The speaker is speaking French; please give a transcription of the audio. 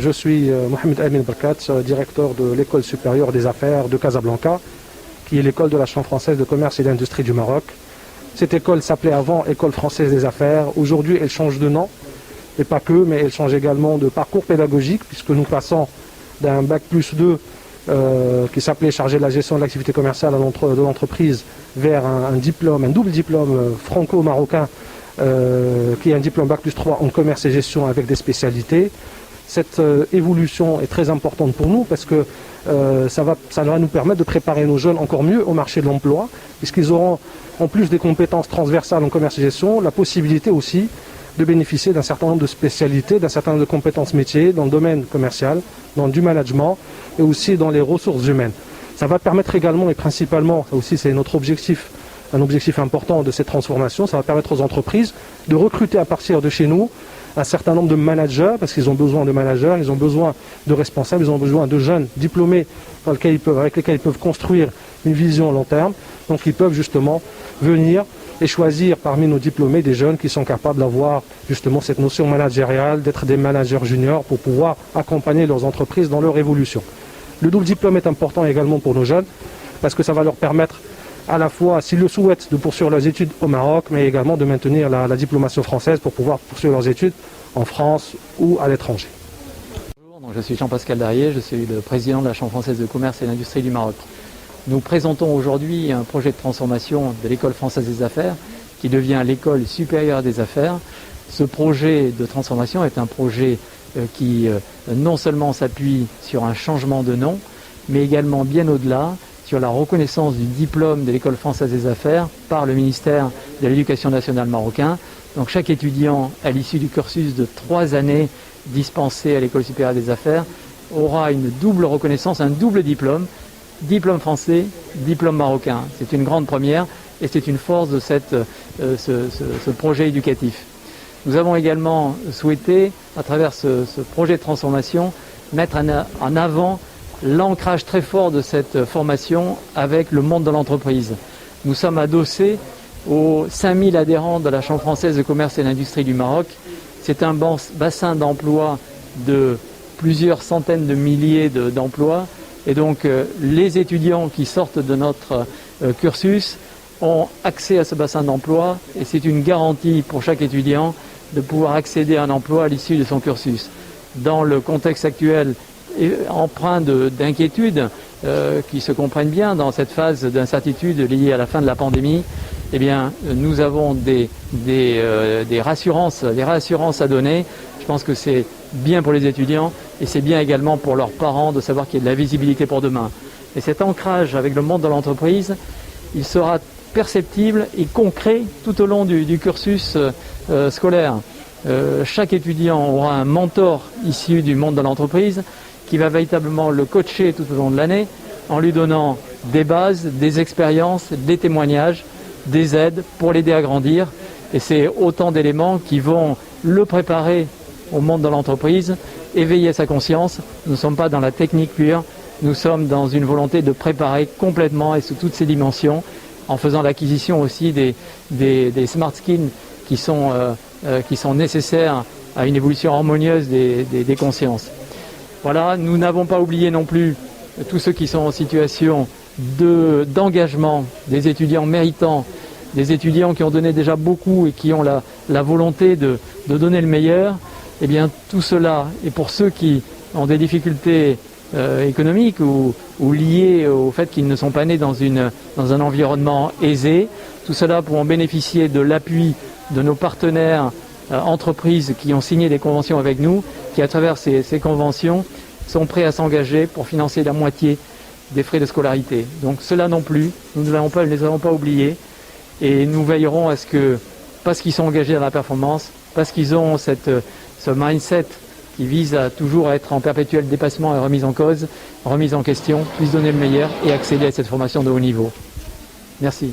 Je suis Mohamed Amin Barkat, directeur de l'École supérieure des affaires de Casablanca, qui est l'école de la Chambre française de commerce et d'industrie du Maroc. Cette école s'appelait avant École française des affaires. Aujourd'hui, elle change de nom, et pas que, mais elle change également de parcours pédagogique, puisque nous passons d'un bac plus 2 qui s'appelait chargé de la gestion de l'activité commerciale de l'entreprise vers un double diplôme franco-marocain qui est un diplôme bac plus 3 en commerce et gestion avec des spécialités. Cette évolution est très importante pour nous parce que ça va nous permettre de préparer nos jeunes encore mieux au marché de l'emploi, puisqu'ils auront, en plus des compétences transversales en commerce et gestion, la possibilité aussi de bénéficier d'un certain nombre de spécialités, d'un certain nombre de compétences métiers dans le domaine commercial, dans du management et aussi dans les ressources humaines. Ça va permettre également et principalement, ça aussi c'est notre objectif, un objectif important de cette transformation, ça va permettre aux entreprises de recruter à partir de chez nous un certain nombre de managers, parce qu'ils ont besoin de managers, ils ont besoin de responsables, ils ont besoin de jeunes diplômés avec lesquels ils peuvent construire une vision à long terme. Donc ils peuvent justement venir et choisir parmi nos diplômés des jeunes qui sont capables d'avoir justement cette notion managériale, d'être des managers juniors pour pouvoir accompagner leurs entreprises dans leur évolution. Le double diplôme est important également pour nos jeunes parce que ça va leur permettre à la fois, s'ils le souhaitent, de poursuivre leurs études au Maroc, mais également de maintenir la diplomation française pour pouvoir poursuivre leurs études en France ou à l'étranger. Bonjour, donc je suis Jean-Pascal Darrier, je suis le président de la Chambre française de commerce et d'industrie du Maroc. Nous présentons aujourd'hui un projet de transformation de l'École française des affaires qui devient l'École supérieure des affaires. Ce projet de transformation est un projet qui non seulement s'appuie sur un changement de nom, mais également bien au-delà sur la reconnaissance du diplôme de l'École française des affaires par le ministère de l'Éducation nationale marocain. Donc chaque étudiant à l'issue du cursus de 3 années dispensé à l'École supérieure des affaires aura une double reconnaissance, un double diplôme, diplôme français, diplôme marocain. C'est une grande première et c'est une force de ce projet éducatif. Nous avons également souhaité, à travers ce projet de transformation, mettre en avant l'ancrage très fort de cette formation avec le monde de l'entreprise. Nous sommes adossés aux 5000 adhérents de la Chambre française de commerce et d'industrie du Maroc. C'est un bassin d'emploi de plusieurs centaines de milliers d'emplois. Et donc les étudiants qui sortent de notre cursus ont accès à ce bassin d'emploi et c'est une garantie pour chaque étudiant de pouvoir accéder à un emploi à l'issue de son cursus. Dans le contexte actuel empreint d'inquiétude qui se comprennent bien dans cette phase d'incertitude liée à la fin de la pandémie, eh bien, nous avons des rassurances à donner. Je pense que c'est bien pour les étudiants et c'est bien également pour leurs parents de savoir qu'il y a de la visibilité pour demain. Et cet ancrage avec le monde de l'entreprise, il sera perceptible et concret tout au long du cursus scolaire. Chaque étudiant aura un mentor issu du monde de l'entreprise qui va véritablement le coacher tout au long de l'année en lui donnant des bases, des expériences, des témoignages, des aides pour l'aider à grandir. Et c'est autant d'éléments qui vont le préparer au monde de l'entreprise, éveiller sa conscience. Nous ne sommes pas dans la technique pure, nous sommes dans une volonté de préparer complètement et sous toutes ses dimensions, en faisant l'acquisition aussi des smart skills qui sont nécessaires à une évolution harmonieuse des consciences. Voilà, nous n'avons pas oublié non plus tous ceux qui sont en situation d'engagement, des étudiants méritants, des étudiants qui ont donné déjà beaucoup et qui ont la volonté de donner le meilleur. Eh bien, tout cela, et pour ceux qui ont des difficultés économiques ou liées au fait qu'ils ne sont pas nés dans un environnement aisé, tout cela pourront bénéficier de l'appui de nos partenaires entreprises qui ont signé des conventions avec nous, qui à travers ces conventions sont prêts à s'engager pour financer la moitié des frais de scolarité. Donc cela non plus, nous ne les avons pas oubliés et nous veillerons à ce que, parce qu'ils sont engagés dans la performance, parce qu'ils ont ce mindset qui vise à toujours être en perpétuel dépassement et remise en cause, remise en question, puissent donner le meilleur et accéder à cette formation de haut niveau. Merci.